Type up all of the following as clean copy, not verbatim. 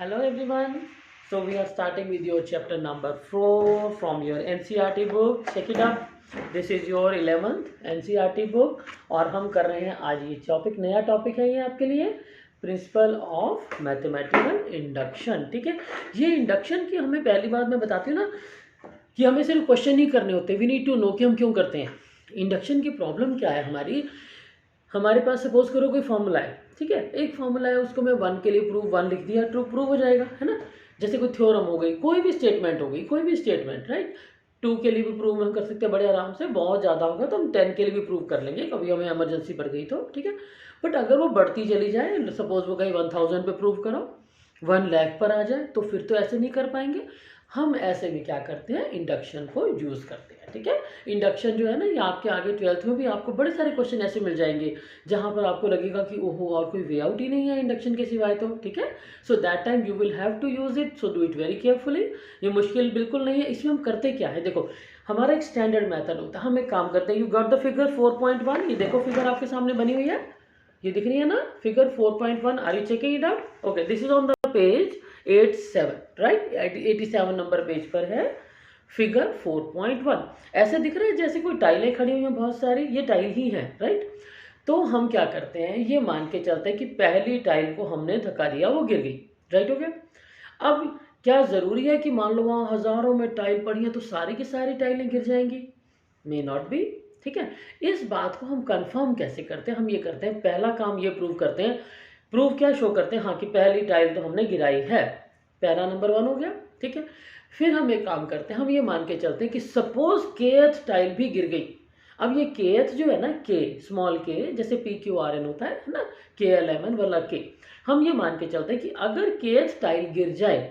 Hello everyone. So we are starting with your chapter number 4 from your NCERT book. Check it out. This is your 11th NCERT book और हम कर रहे हैं आज ये topic, नया टॉपिक है ये आपके लिए, प्रिंसिपल ऑफ मैथमेटिकल इंडक्शन। ठीक है, ये इंडक्शन की हमें पहली बात मैं बताती हूँ ना कि हमें सिर्फ क्वेश्चन नहीं करने होते, वी नीड टू नो कि हम क्यों करते हैं। इंडक्शन की प्रॉब्लम क्या है हमारे पास सपोज करो कोई फॉर्मूला है, ठीक है, एक फॉर्मूला है, उसको मैं 1 के लिए प्रूव 1 लिख दिया, ट्रू प्रूव हो जाएगा, है ना। जैसे कोई थ्योरम हो गई, कोई भी स्टेटमेंट हो गई, कोई भी स्टेटमेंट, राइट। 2 के लिए भी प्रूव हम कर सकते हैं बड़े आराम से, बहुत ज़्यादा होगा तो हम 10 के लिए भी प्रूव कर लेंगे, कभी हमें इमरजेंसी पड़ गई तो, ठीक है। बट अगर वो बढ़ती चली जाए, सपोज वो कहीं 1000 पे प्रूव करो, 1 लाख पर आ जाए, तो फिर तो ऐसे नहीं कर पाएंगे। हम ऐसे में क्या करते हैं, इंडक्शन को यूज़ करते हैं, ठीक है। इंडक्शन जो है ना, ये आपके आगे 12th में भी आपको बड़े सारे क्वेश्चन ऐसे मिल जाएंगे जहाँ पर आपको लगेगा कि ओहो और कोई वे आउट ही नहीं है इंडक्शन के सिवाय, तो ठीक है। So that time you will have to use it, so do it very carefully. ये मुश्किल बिल्कुल नहीं है। इसमें हम करते क्या है, देखो हमारा एक स्टैंडर्ड मेथड होता है। हम एक काम करते हैं, यू गॉट द फिगर 4.1, ये देखो फिगर आपके सामने बनी हुई है, ये दिख रही है ना figure 4.1, are you checking it out? Okay, this is on the page 87, right, 87 number page पर है फिगर 4.1। ऐसे दिख रहा है जैसे कोई टाइलें खड़ी हुई हैं बहुत सारी, ये टाइल ही है, राइट। तो हम क्या करते हैं, ये मान के चलते हैं कि पहली टाइल को हमने धक्का दिया, वो गिर गई, राइट हो गया। अब क्या ज़रूरी है कि मान लो वहाँ हज़ारों में टाइल पड़ी हैं तो सारी की सारी टाइलें गिर जाएंगी? मे नॉट बी, ठीक है। इस बात को हम कंफर्म कैसे करते हैं, हम ये करते हैं, पहला काम ये प्रूव करते हैं, प्रूफ क्या शो करते हैं, हाँ कि पहली टाइल तो हमने गिराई है, पहला नंबर 1 हो गया, ठीक है। फिर हम एक काम करते हैं, हम ये मान के चलते हैं कि सपोज केथ टाइल भी गिर गई। अब ये केथ जो है ना, के स्मॉल के, जैसे PQRN होता है ना, KLMN वाला के, हम ये मान के चलते हैं कि अगर केथ टाइल गिर जाए,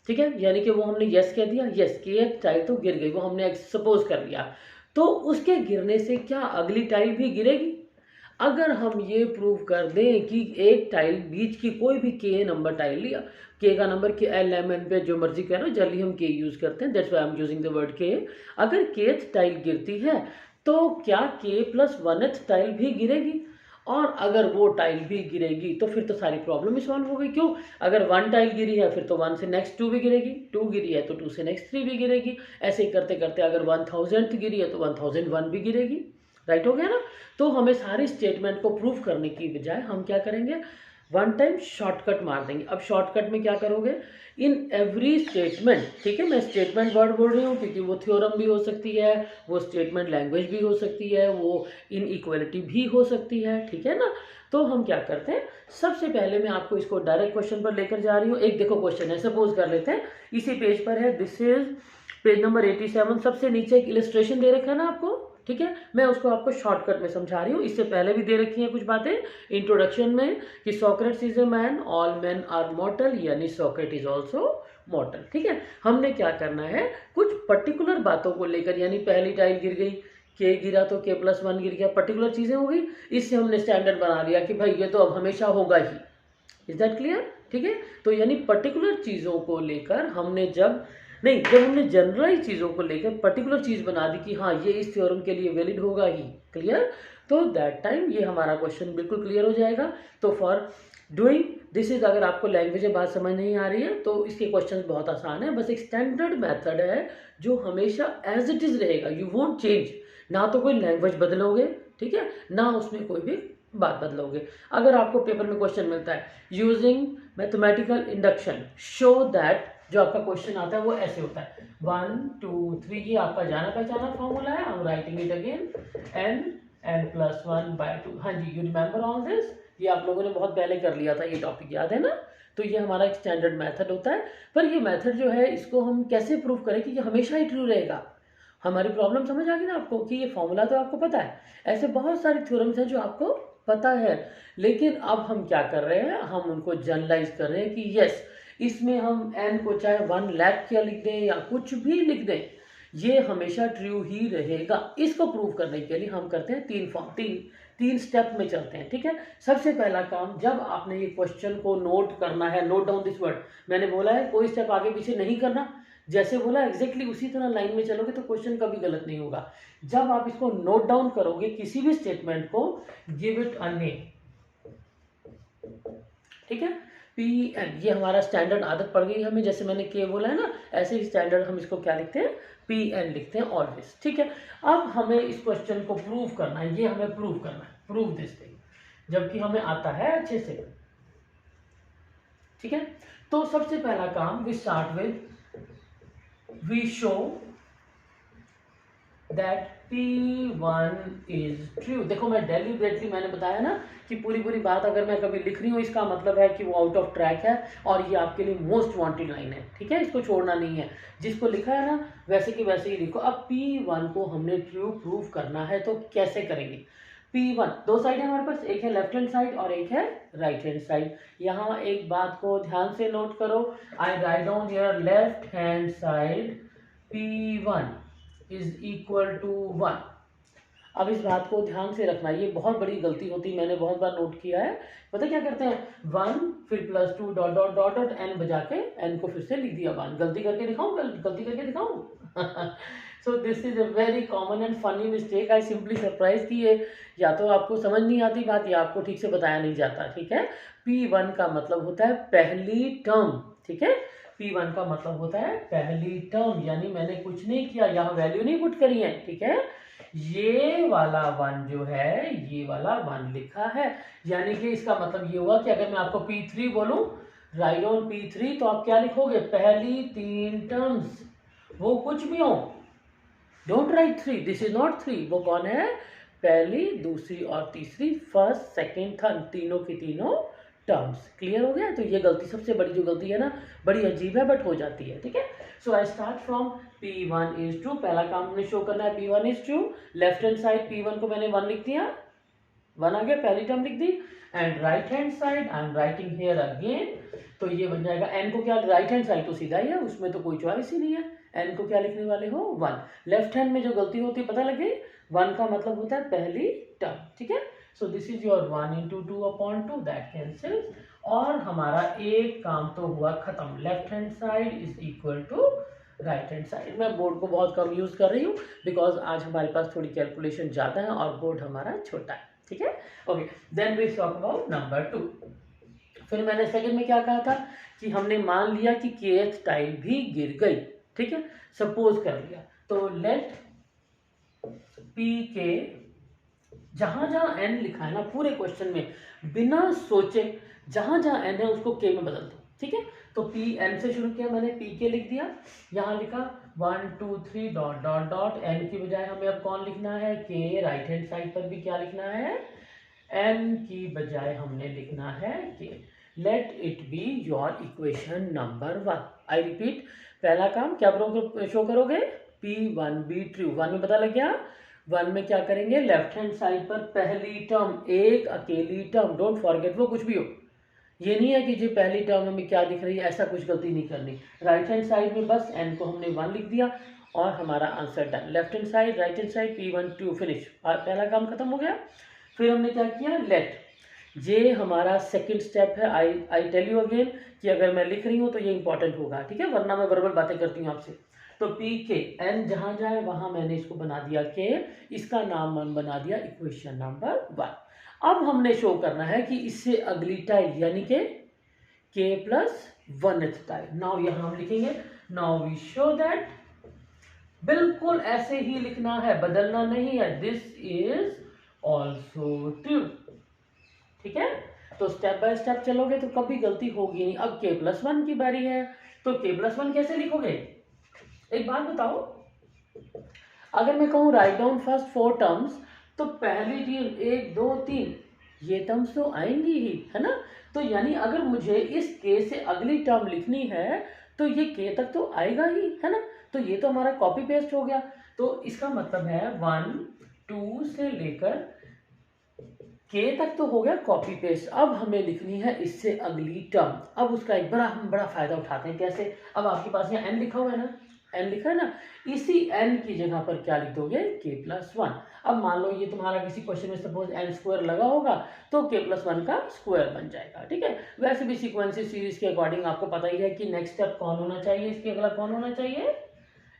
ठीक है, यानी कि वो हमने यस कह दिया, यस केथ टाइल तो गिर गई, वो हमने सपोज कर लिया, तो उसके गिरने से क्या अगली टाइल भी गिरेगी? अगर हम ये प्रूव कर दें कि एक टाइल बीच की कोई भी के नंबर टाइल लिया, के का नंबर के LMN पे जो मर्जी करो, जल्दी हम के यूज़ करते हैं, that's why I am using the word के। अगर केथ टाइल गिरती है तो क्या के प्लस 1th टाइल भी गिरेगी? और अगर वो टाइल भी गिरेगी तो फिर तो सारी प्रॉब्लम ही सॉल्व हो गई। क्यों? अगर 1 टाइल गिरी है फिर तो 1 से नेक्स्ट 2 भी गिरेगी, 2 गिरी है तो 2 से नेक्स्ट 3 भी गिरेगी, ऐसे ही करते करते अगर 1000th गिरी है तो 1001 भी गिरेगी, राइट हो गया ना। तो हमें सारी स्टेटमेंट को प्रूव करने की बजाय हम क्या करेंगे, 1 टाइम शॉर्टकट मार देंगे। अब शॉर्टकट में क्या करोगे, इन एवरी स्टेटमेंट, ठीक है, मैं स्टेटमेंट वर्ड बोल रही हूँ क्योंकि वो थ्योरम भी हो सकती है, वो स्टेटमेंट लैंग्वेज भी हो सकती है, वो इनइक्वालिटी भी हो सकती है, ठीक है ना। तो हम क्या करते हैं, सबसे पहले मैं आपको इसको डायरेक्ट क्वेश्चन पर लेकर जा रही हूँ। एक देखो क्वेश्चन है, सपोज कर लेते हैं, इसी पेज पर है, दिस इज पेज नंबर 87, सबसे नीचे एक इलस्ट्रेशन दे रखा है ना आपको, ठीक है। मैं उसको आपको शॉर्टकट में समझा रही हूँ, इससे पहले भी दे रखी हैं कुछ बातें इंट्रोडक्शन में कि Socrates is a man, all man are mortal, यानी सॉक्रेटिस इज ऑल्सो मॉर्टल, ठीक है। हमने क्या करना है, कुछ पर्टिकुलर बातों को लेकर, यानी पहली टाइल गिर गई, के गिरा तो के प्लस 1 गिर गया, पर्टिकुलर चीज़ें हो गई, इससे हमने स्टैंडर्ड बना लिया कि भाई ये तो अब हमेशा होगा ही। Is that clear? ठीक है, तो यानी पर्टिकुलर चीज़ों को लेकर हमने जब हमने जनरलाइज चीज़ों को लेकर पर्टिकुलर चीज़ बना दी कि हाँ ये इस थ्योरम के लिए वैलिड होगा ही, क्लियर, तो दैट टाइम ये हमारा क्वेश्चन बिल्कुल क्लियर हो जाएगा। तो फॉर डूइंग दिस इज, अगर आपको लैंग्वेज बात समझ नहीं आ रही है तो इसके क्वेश्चन बहुत आसान है, बस एक स्टैंडर्ड मेथड है जो हमेशा एज इट इज़ रहेगा, यू वोंट चेंज, ना तो कोई लैंग्वेज बदलोगे, ठीक है, ना उसमें कोई भी बात बदलोगे। अगर आपको पेपर में क्वेश्चन मिलता है using mathematical induction show that, जो आपका क्वेश्चन आता है वो ऐसे होता है 1 2 3, ये आपका जाना पहचाना फॉर्मूला है, आई am writing it again, n+1/2, हाँ जी, यू रिमेंबर ऑल दिस, ये आप लोगों ने बहुत पहले कर लिया था, ये टॉपिक याद है ना। तो ये हमारा एक स्टैंडर्ड मेथड होता है, पर ये मेथड जो है इसको हम कैसे प्रूव करें कि ये हमेशा ही ट्रू रहेगा। हमारी प्रॉब्लम समझ आ गई ना आपको कि ये फॉर्मूला तो आपको पता है, ऐसे बहुत सारे थ्योरम्स हैं जो आपको पता है, लेकिन अब हम क्या कर रहे हैं, हम उनको जनरलाइज कर रहे हैं कि यस इसमें हम n को चाहे 1 लाख क्या लिख दें या कुछ भी लिख दें, ये हमेशा ट्रू ही रहेगा। इसको प्रूव करने के लिए हम करते हैं तीन स्टेप में चलते हैं, ठीक है। सबसे पहला काम, जब आपने ये क्वेश्चन को नोट करना है, नोट डाउन दिस वर्ड, मैंने बोला है कोई स्टेप आगे पीछे नहीं करना, जैसे बोला एग्जैक्टली उसी तरह लाइन में चलोगे तो क्वेश्चन कभी गलत नहीं होगा। जब आप इसको नोट डाउन करोगे किसी भी स्टेटमेंट को, गिव इट अ नेम, ठीक है। पी एन, ये हमारा स्टैंडर्ड आदत पड़ गई हमें, जैसे मैंने के बोला है ना, ऐसे ही स्टैंडर्ड हम इसको क्या लिखते हैं, पी एन लिखते हैं ऑलवेज। ठीक है, अब हमें इस क्वेश्चन को प्रूव करना है, ये हमें प्रूव करना है, प्रूव दिस थिंग, जबकि हमें आता है अच्छे से। ठीक है, तो सबसे पहला काम, we start with we show that P1 is true. देखो मैं डेलिबरेटली मैंने बताया ना कि पूरी बात अगर मैं कभी लिख रही हूँ इसका मतलब है कि वो आउट ऑफ ट्रैक है और ये आपके लिए मोस्ट वांटेड लाइन है। ठीक है, इसको छोड़ना नहीं है, जिसको लिखा है ना वैसे की वैसे ही लिखो। अब P1 को हमने ट्रू प्रूव करना है, तो कैसे करेंगे? P1 दो साइड है हमारे पास, एक है लेफ्ट हैंड साइड और एक है राइट हैंड साइड। यहाँ एक बात को ध्यान से नोट करो, I write down here left hand side P1 is equal to 1। अब इस बात को ध्यान से रखना, ये बहुत बड़ी गलती होती है, मैंने बहुत बार नोट किया है। पता क्या करते हैं, 1 फिर +2 dot dot dot dot n बजा के एन को फिर से लिख दिया 1। गलती करके दिखाऊं, गलती करके दिखाऊं? सो this is a very common and funny mistake. I simply surprise की है, या तो आपको समझ नहीं आती बात या आपको ठीक से बताया नहीं जाता। ठीक है, P1 का मतलब होता है पहली टर्म। ठीक है, P1 का मतलब होता है पहली टर्म, यानी मैंने कुछ नहीं किया, यहाँ वैल्यू नहीं पुट करी है। ठीक है, ये वाला 1 जो है, ये वाला 1 लिखा है, यानी कि इसका मतलब ये हुआ कि अगर मैं आपको P3 बोलूं, राइट ऑन P3, तो आप क्या लिखोगे, पहली 3 टर्म्स, वो कुछ भी हो, don't write 3, this is not 3। वो कौन है, पहली, दूसरी और तीसरी, फर्स्ट सेकेंड थर्ड, तीनों की तीनों टर्म्स। क्लियर हो गया? तो ये गलती सबसे बड़ी जो गलती है ना, बड़ी अजीब है बट हो जाती है। ठीक है, so I start from P1 is true. पहला काम हमने शो करना है P1 is true. Left hand side P1 को मैंने 1 लिख दिया, 1 आ गया, पहली टर्म लिख दी। And right hand side I am writing here again, तो ये बन जाएगा एन को क्या, राइट हैंड साइड तो सीधा ही है, उसमें तो कोई चॉइस ही नहीं है। एन को क्या लिखने वाले हो, 1। लेफ्ट हैंड में जो गलती होती है पता लगे, 1 का मतलब होता है पहली टर्म। ठीक है, so this is your 1 into 2/2, that cancels, और हमारा एक काम तो हुआ खत्म। Left hand side is equal to right hand side. मैं बोर्ड को बहुत कम यूज कर रही हूँ बिकॉज आज हमारे पास थोड़ी कैलकुलेशन ज़्यादा है और बोर्ड हमारा छोटा है। ठीक है, okay, then we talk about number 2। फिर मैंने सेकंड में क्या कहा था कि हमने मान लिया कि kth टाइल भी गिर गई। ठीक है, सपोज कर लिया, तो लेट पी के, जहां जहां एन लिखा है ना पूरे क्वेश्चन में, बिना सोचे जहां जहां एन है उसको के में बदल दो। ठीक है, तो पी एन से शुरू किया मैंने, पी के लिख दिया, यहाँ लिखा 1 2 3 डॉट डॉट डॉट, एन की बजाय हमें अब कौन लिखना है, के। राइट हैंड साइड पर भी क्या लिखना है, एन की बजाय हमने लिखना है के। Let it be your equation number 1। I repeat, पहला काम क्या शो करोगे, P1 बी ट्रू। 1 में पता लग गया, 1 में क्या करेंगे, लेफ्ट हैंड साइड पर पहली टर्म, एक अकेली टर्म, डोंट फॉरगेट, वो कुछ भी हो, ये नहीं है कि जी पहली टर्म में क्या दिख रही है, ऐसा कुछ गलती नहीं करनी। राइट हैंड साइड में बस एन को हमने 1 लिख दिया और हमारा answer done. Left hand side, right hand side, P1 2, finish, पहला काम खत्म हो गया। फिर हमने क्या किया, लेट, ये हमारा सेकंड स्टेप है। आई टेल यू अगेन कि अगर मैं लिख रही हूँ तो ये इंपॉर्टेंट होगा। ठीक है, वरना मैं वर्बल बातें करती हूँ आपसे। तो पी के, एन जहां जाए वहां मैंने इसको बना दिया के, इसका नाम मन बना दिया इक्वेशन नंबर 1। अब हमने शो करना है कि इससे अगली टाइल यानी के प्लस 1th टाइल। नाउ यहां हम लिखेंगे, नाउ वी शो दैट, बिल्कुल ऐसे ही लिखना है, बदलना नहीं है, दिस इज ऑल्सो ट्रू। ठीक है, तो स्टेप बाय स्टेप चलोगे तो कभी गलती होगी नहीं। अब k+1 की बारी है, तो k+1 कैसे लिखोगे, एक बात बताओ, अगर मैं कहूँ राइट डाउन फर्स्ट 4 टर्म्स, तो पहली 3 1 2 3 ये टर्म्स तो आएंगी ही, है ना। तो यानी अगर मुझे इस k से अगली टर्म लिखनी है तो ये k तक तो आएगा ही, है ना। तो ये तो हमारा कॉपी पेस्ट हो गया। तो इसका मतलब है 1 2 से लेकर k तक तो हो गया कॉपी पेस्ट। अब हमें लिखनी है इससे अगली टर्म। अब उसका एक हम बड़ा फायदा उठाते हैं। कैसे, अब आपके पास यहाँ n लिखा हुआ है ना, n लिखा है ना, इसी n की जगह पर क्या लिख दोगे, k+1। अब मान लो ये तुम्हारा किसी क्वेश्चन में सपोज n² लगा होगा तो k+1 का स्क्वायर बन जाएगा। ठीक है, वैसे भी सीक्वेंसेस सीरीज के अकॉर्डिंग आपको पता ही है कि नेक्स्ट स्टेप कौन होना चाहिए, इसके अगला कौन होना चाहिए,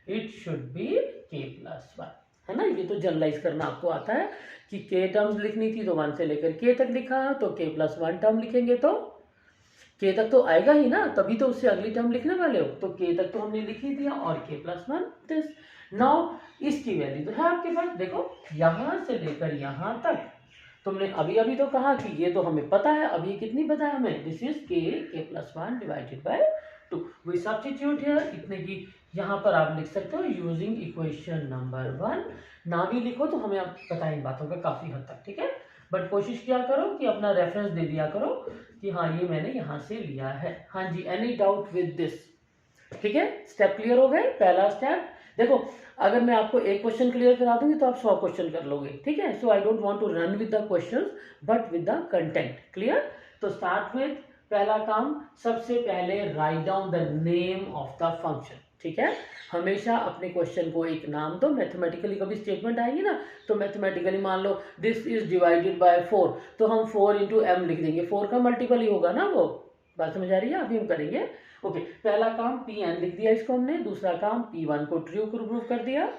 इट शुड बी k+1, है ना। ये तो जनरलाइज करना आपको आता है कि k टर्म्स लिखनी थी तो 1 से लेकर k तक लिखा, तो k+1 टर्म लिखेंगे तो के तक तो आएगा ही ना, तभी तो उससे अगली टर्म लिखने वाले हो। तो के तक तो हमने लिख ही दिया और के प्लस वन दिस। नाउ इसकी वैल्यू तो है आपके पास, देखो यहां से लेकर यहां तक तुमने अभी अभी तो कहा कि ये तो हमें पता है, अभी कितनी पता है हमें, this is k plus one divided by 2। We substitute here, इतने की यहाँ पर आप लिख सकते हो यूजिंग इक्वेशन नंबर 1। ना भी लिखो तो हमें आप पता इन बातों का काफी हद तक, ठीक है। बट कोशिश किया करो कि अपना रेफरेंस दे दिया करो कि हाँ ये मैंने यहाँ से लिया है। हाँ जी, एनी डाउट विद दिस? ठीक है, स्टेप क्लियर हो गए। पहला स्टेप देखो, अगर मैं आपको एक क्वेश्चन क्लियर करा दूंगी तो आप 100 क्वेश्चन कर लोगे, ठीक है। So I don't want to run with the questions but with the content. Clear? तो स्टार्ट विद पहला काम, सबसे पहले write down the name of the function, ठीक है। हमेशा अपने क्वेश्चन को एक नाम दो। मैथमेटिकली कभी स्टेटमेंट आएगी ना, तो मैथमेटिकली मान लो दिस इज डिवाइडेड बाय 4, तो हम 4 इंटू एम लिख देंगे, 4 का मल्टीपल ही होगा ना, वो बात समझ आ रही है? अभी हम करेंगे। ओके, पहला काम पी एन लिख दिया इसको हमने, दूसरा काम P1 को ट्रू प्रूव कर दिया,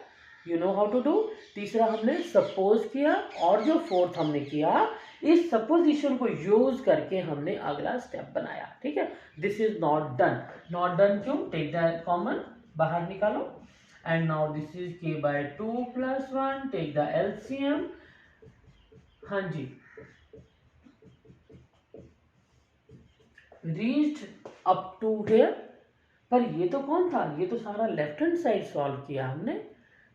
you know how to do. तीसरा हमने सपोज किया, और जो फोर्थ हमने किया, इस सपोजिशन को यूज करके हमने अगला स्टेप बनाया, ठीक है। This is not done. Not done क्यों? टेक द कॉमन, बाहर निकालो, and now this is k by 2 plus 1, take the LCM. हाँ जी, रीच्ड अप टू हियर। पर ये तो कौन था? ये तो सारा लेफ्ट हैंड साइड सॉल्व किया हमने।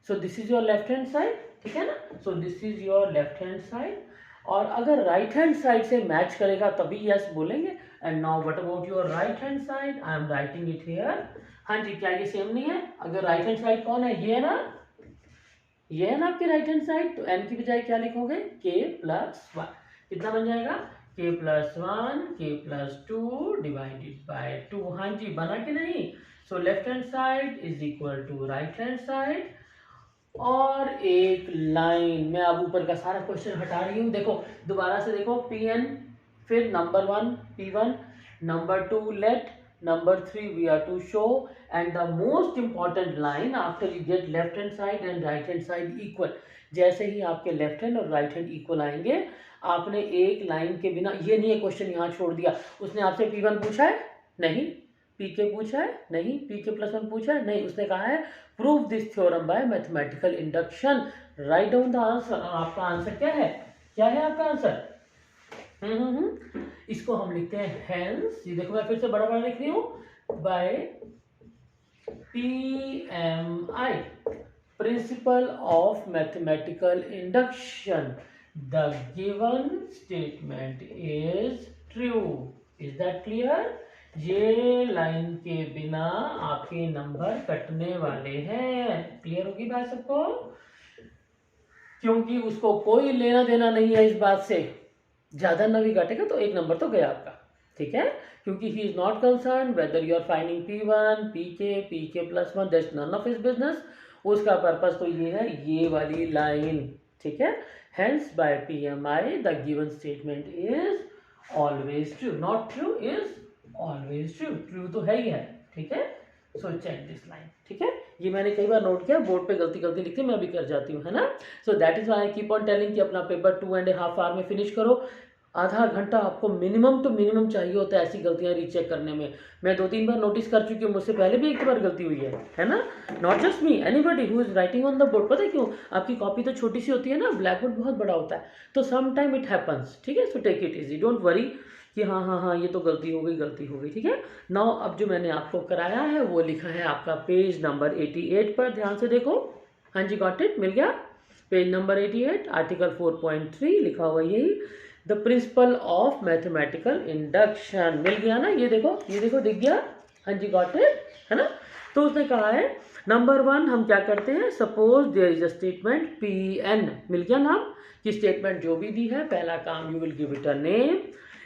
सो this is your left hand side, ठीक है ना। सो this is your left hand side, और अगर राइट हैंड साइड से मैच करेगा तभी यस बोलेंगे। And now what about your right hand side? I am writing it here. हाँ जी, क्या ये सेम नहीं है? अगर राइट हैंड साइड कौन है? ये है ना, ये है ना आपकी राइट हैंड साइड। तो एन की बजाय क्या लिखोगे? के प्लस 1। कितना बन जाएगा? k plus 1 k plus 2 divided by 2। हाँ जी, बना कि नहीं? So left hand side is equal to right hand side, और एक लाइन। मैं अब ऊपर का सारा क्वेश्चन हटा रही हूँ। देखो दोबारा से देखो, Pn, फिर number 1 P1, number 2 let, number 3 we are to show, and the most important line after you get left hand side and right hand side equal। जैसे ही आपके लेफ्ट हैंड और राइट हैंड इक्वल आएंगे, आपने एक line के बिना, ये नहीं है क्वेश्चन यहाँ छोड़ दिया, उसने आपसे P1 पूछा है नहीं, PK पूछा है नहीं, PK प्लस 1 पूछा है नहीं, उसने कहा है prove this theorem by mathematical induction, right down the answer. आपका आंसर क्या है? क्या है आपका आंसर? इसको हम लिखते हैं हेंस। ये देखो मैं फिर से बड़ा बड़ा लिख रही हूं, by PMI, principle of mathematical induction, the given statement is true. Is that clear? ये लाइन के बिना आपके नंबर कटने वाले हैं। क्लियर होगी बात सबको? क्योंकि उसको कोई लेना देना नहीं है इस बात से, ज्यादा न भी काटेगा तो एक नंबर तो गया आपका, ठीक है। क्योंकि he is not concern whether you are finding P1, PK plus 1, that's none of his business. उसका पर्पस तो ये है, ये वाली लाइन, ठीक है। Hence by PMI the given statement is always true, not true is always true. True तो है ही है, ठीक है। सो चेक दिस लाइन, ठीक है। ये मैंने कई बार नोट किया, बोर्ड पे गलती गलती लिखती मैं भी कर जाती हूँ, है ना। So that is why I keep on telling कि अपना पेपर 2.5 आवर में फिनिश करो। आधा घंटा आपको मिनिमम टू मिनिमम चाहिए होता है ऐसी गलतियां रीचेक करने में। मैं 2-3 बार नोटिस कर चुकी हूँ, मुझसे पहले भी एक बार गलती हुई है ना। Not just me, anybody who is writing on the board. पता है क्यों? आपकी कॉपी तो छोटी सी होती है ना, ब्लैक बोर्ड बहुत बड़ा होता है, तो सम टाइम इट हैपन्स, ठीक है। So take it easy, don't worry कि हाँ ये तो गलती हो गई, ठीक है। नाउ अब जो मैंने आपको कराया है वो लिखा है आपका पेज नंबर 88 पर, ध्यान से देखो। हाँ जी, गॉट इट? मिल गया? पेज नंबर 88, आर्टिकल 4.3 लिखा हुआ यही, the principle of mathematical induction. मिल गया ना? ये देखो दिख गया? हाँ जी, गॉट इट, है ना। तो उसने कहा है नंबर 1 हम क्या करते हैं, suppose there is a statement Pn। मिल गया नाम कि स्टेटमेंट जो भी दी है, पहला काम you will give it a name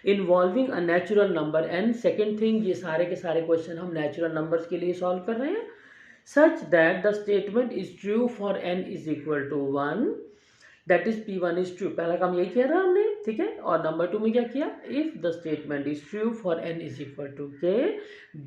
involving a natural number n। Second thing, ये सारे के सारे क्वेश्चन हम नेचुरल नंबर्स के लिए सॉल्व कर रहे हैं। Such that the statement is true for n is equal to 1, that is P1 is true. पहला काम यही किया था हमने, ठीक है। और नंबर 2 में क्या किया, if the statement is true for n is equal to k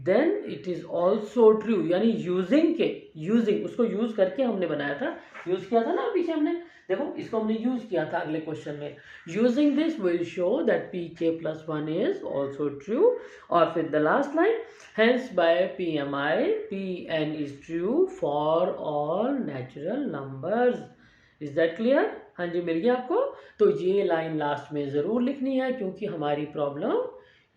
then it is also true, यानी यूजिंग के, यूजिंग उसको यूज करके हमने बनाया था, यूज किया था ना पीछे हमने, देखो इसको हमने यूज किया था अगले क्वेश्चन में। Using this will show that pk plus 1 is also true. और फिर the last line, hence by PMI Pn is true for all natural numbers. Is that clear? हाँ जी, मिल गया आपको। तो ये लाइन लास्ट में ज़रूर लिखनी है, क्योंकि हमारी प्रॉब्लम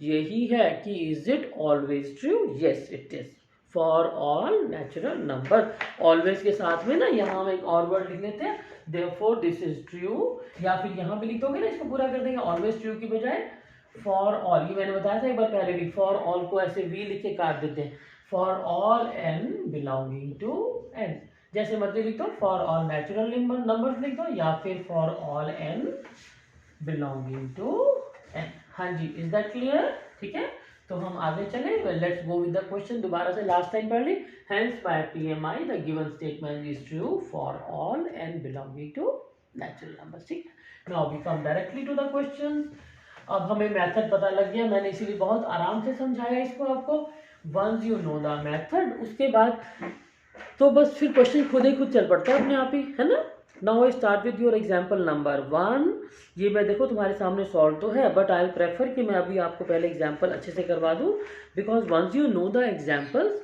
यही है कि is it always true. Yes it is for all natural number. Always के साथ में ना यहाँ हम एक और वर्ड लिख लेते हैं, देयरफॉर दिस इज ट्रू, या फिर यहाँ भी लिख दोगे ना, इसको पूरा कर देंगे ऑलवेज ट्रू की बजाय फॉर ऑल। ये मैंने बताया था एक बार पहले भी, फॉर ऑल को ऐसे वी लिख के काट देते हैं, for all n belonging to n, जैसे मर्जी लिख दो, फॉर ऑल नेचुरल नंबर्स लिख दो, या फिर for all n belonging to n। हाँ जी, इज दैट क्लियर? ठीक है, तो हम आगे चले। Let's go with the question, दोबारा से लास्ट टाइम पढ़ ली। Hence by PMI the given statement is true for all n belonging to natural numbers. ठीक है, now we come directly to the question. अब हमें मेथड पता लग गया, मैंने इसीलिए बहुत आराम से समझाया इसको आपको। Once you know the method, उसके बाद तो बस फिर क्वेश्चन खुद ही खुद चल पड़ता है अपने आप ही, है ना। Now I start with your example number 1। ये मैं देखो तुम्हारे सामने सॉल्व तो है, बट आई विल प्रेफर कि मैं अभी आपको पहले एग्जांपल अच्छे से करवा दूं, because once you know the examples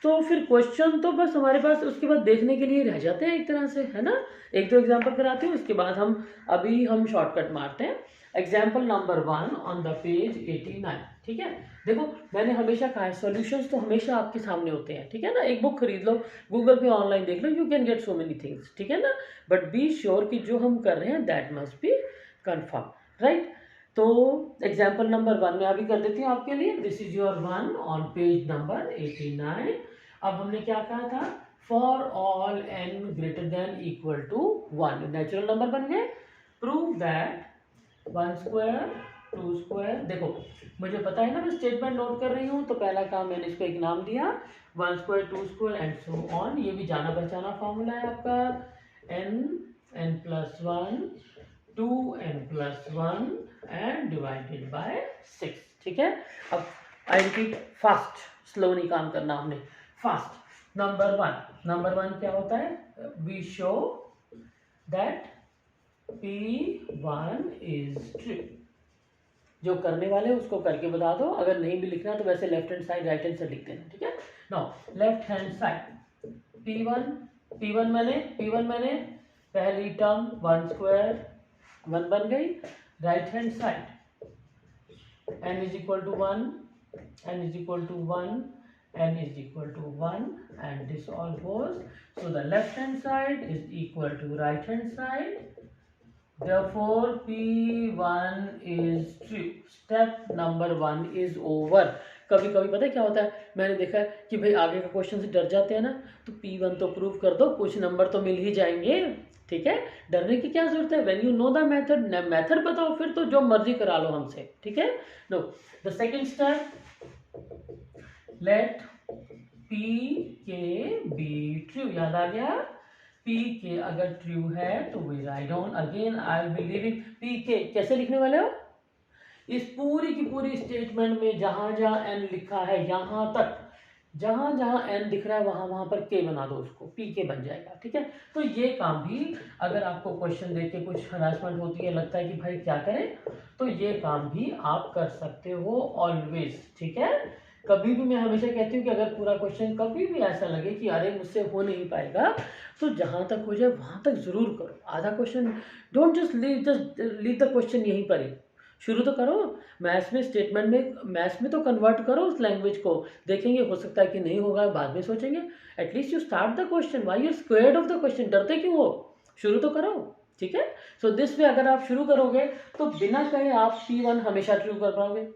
तो फिर क्वेश्चन तो बस हमारे पास उसके बाद देखने के लिए रह जाते हैं एक तरह से, है ना। एक दो एग्जांपल कराते हैं, उसके बाद हम शॉर्टकट मारते हैं। Example number 1 on the page 89। ठीक है, देखो मैंने हमेशा कहा है सॉल्यूशंस तो हमेशा आपके सामने होते हैं, ठीक है ना। एक बुक खरीद लो, गूगल पे ऑनलाइन देख लो, you can get so many things, ठीक है ना। बट बी श्योर कि जो हम कर रहे हैं that must be confirm, right. तो एग्जाम्पल नंबर 1 में अभी कर देती हूँ आपके लिए। This is your 1 on page number 89। अब हमने क्या कहा था, for all n greater than equal to 1 natural number बन गए। प्रूव दैट 1 स्क्वायर 2 स्क्वायर, देखो मुझे पता है ना, मैं स्टेटमेंट नोट कर रही हूँ, तो पहला काम मैंने इसको एक नाम दिया 1 square 2 square and so on. ये भी जाना पहचाना फॉर्मूला है आपका, n plus 1 2n plus 1 and divided by 6। ठीक है, अब आई रिपीट फास्ट, स्लो नहीं काम करना हमने, फास्ट। नंबर वन क्या होता है, we show that P1 is true. जो करने वाले उसको करके बता दो, अगर नहीं भी लिखना तो वैसे left hand side right hand side लिख देना, ठीक है। Now left hand side P1 मैंने पहली टर्म 1 स्क्वायर 1 बन गई। Right hand side n is equal to 1 n is equal to 1 n is equal to 1 and this all goes, so the left hand side is equal to right hand side, therefore P1 is true। step number 1 is over। कभी कभी पता है क्या होता है, मैंने देखा है कि भाई आगे का क्वेश्चन से डर जाते हैं ना, तो P1 तो प्रूव कर दो, कुछ नंबर तो मिल ही जाएंगे, ठीक है, डरने की क्या जरूरत है। When you know the method बताओ, फिर तो जो मर्जी करा लो हमसे, ठीक है। No the second step, let Pk be true. याद आ गया, Pk अगर ट्रू है तो we write down again I will living Pk। कैसे लिखने वाले हो, इस पूरी की पूरी स्टेटमेंट में जहां जहां n लिखा है, यहां तक जहां जहां n दिख रहा है वहां वहां पर k बना दो, उसको Pk बन जाएगा, ठीक है। तो ये काम भी अगर आपको क्वेश्चन देख के कुछ हरासमेंट होती है, लगता है कि भाई क्या करें, तो ये काम भी आप कर सकते हो ऑलवेज, ठीक है। कभी भी मैं हमेशा कहती हूँ कि अगर पूरा क्वेश्चन कभी भी ऐसा लगे कि अरे मुझसे हो नहीं पाएगा, तो जहाँ तक हो जाए वहाँ तक जरूर करो। आधा question don't just leave the question यहीं पर ही, शुरू तो करो। मैथ्स में स्टेटमेंट में, मैथ्स में तो कन्वर्ट करो उस लैंग्वेज को, देखेंगे हो सकता है कि नहीं होगा, बाद में सोचेंगे। At least you start the question, why you squared of the question, डरते क्यों हो, शुरू तो करो, ठीक है। सो दिस वे अगर आप शुरू करोगे तो बिना कहे आप P1 हमेशा ट्रू कर पाओगे,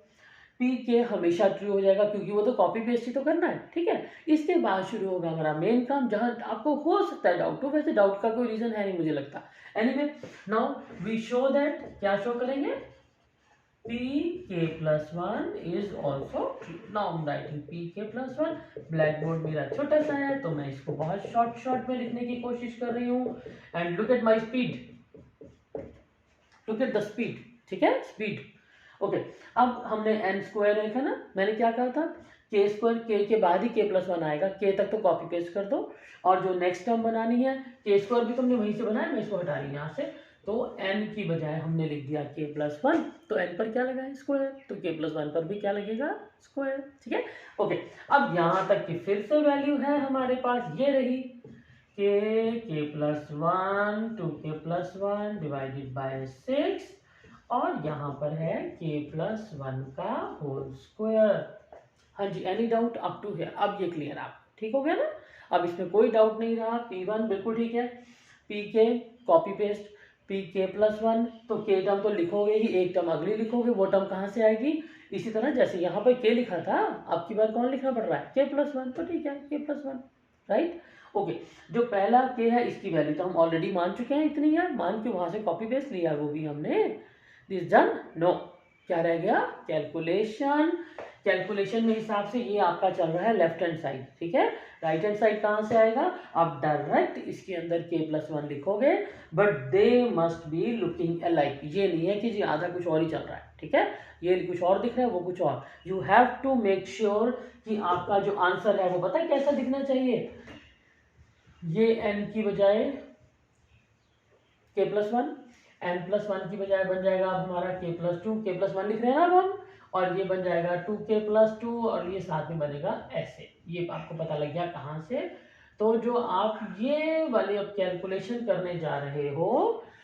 Pk हमेशा ट्रू हो जाएगा, क्योंकि वो तो कॉपी पेस्ट ही तो करना है, ठीक है। इसके बाद शुरू होगा हमारा मेन काम, जहां आपको हो सकता है डाउट हो, वैसे डाउट का कोई रीजन है नहीं मुझे लगता। Anyway now we show that, क्या शो करेंगे, Pk plus 1 is also true. Now I am writing Pk plus 1। Blackboard मेरा छोटा सा है तो मैं इसको बहुत शॉर्ट में लिखने की कोशिश कर रही हूँ, and look at my speed, to get the speed, ठीक है, स्पीड। ओके, अब हमने एन स्क्वायर लिखा ना, मैंने क्या कहा था, के स्क्वायर, के बाद ही के प्लस वन आएगा, के तक तो कॉपी पेस्ट कर दो, और जो नेक्स्ट टर्म बनानी है, के स्क्वायर भी तुमने वहीं से बनाया, मैं इसको हटा रही हूँ यहाँ से, तो n की बजाय हमने लिख दिया के प्लस वन, तो n पर क्या लगा है, स्क्वायर, तो के प्लस वन पर भी क्या लगेगा, स्क्वायर, ठीक है। ओके, अब यहाँ तक की फिर से वैल्यू है हमारे पास, ये रही के plus one, to k plus one divided bye 6, और यहाँ पर है के प्लस वन का होल स्क्वायर। हाँ जी, एनी डाउट अप टू है, अब ये क्लियर आप, ठीक हो गया ना, अब इसमें कोई डाउट नहीं रहा, P1 बिल्कुल ठीक है, पी के कॉपी पेस्ट, पी के प्लस वन, तो के टर्म तो लिखोगे ही, एक टर्म अगली लिखोगे, वो टर्म कहाँ से आएगी, इसी तरह जैसे यहाँ पर के लिखा था, अब की बार कौन लिखना पड़ रहा है, के प्लस वन, तो ठीक है के प्लस वन, राइट। ओके, जो पहला के है इसकी वैल्यू तो हम ऑलरेडी मान चुके हैं, इतनी है, मान के वहां से कॉपी पेस्ट लिया, वो भी हमने, दिस डन, नो, क्या रह गया, कैलकुलेशन, कैलकुलेशन में हिसाब से ये आपका चल रहा है लेफ्ट हैंड साइड, ठीक है, राइट हैंड साइड कहाँ से आएगा, आप डायरेक्ट इसके अंदर के प्लस वन लिखोगे, but they must be looking alike, ये नहीं है कि जी आधा कुछ और ही चल रहा है, ठीक है, ये कुछ और दिख रहा है वो कुछ और, you have to make sure कि आपका जो आंसर है वो पता है कैसा दिखना चाहिए, ये n की बजाय k plus one, n plus one की बजाय बन जाएगा अब हमारा k plus two, k plus one लिख रहे हैं ना अब हम, और ये बन जाएगा टू के प्लस टू, और ये साथ में बनेगा ऐसे, ये आपको पता लग गया कहाँ से, तो जो आप ये वाली अब कैलकुलेशन करने जा रहे हो,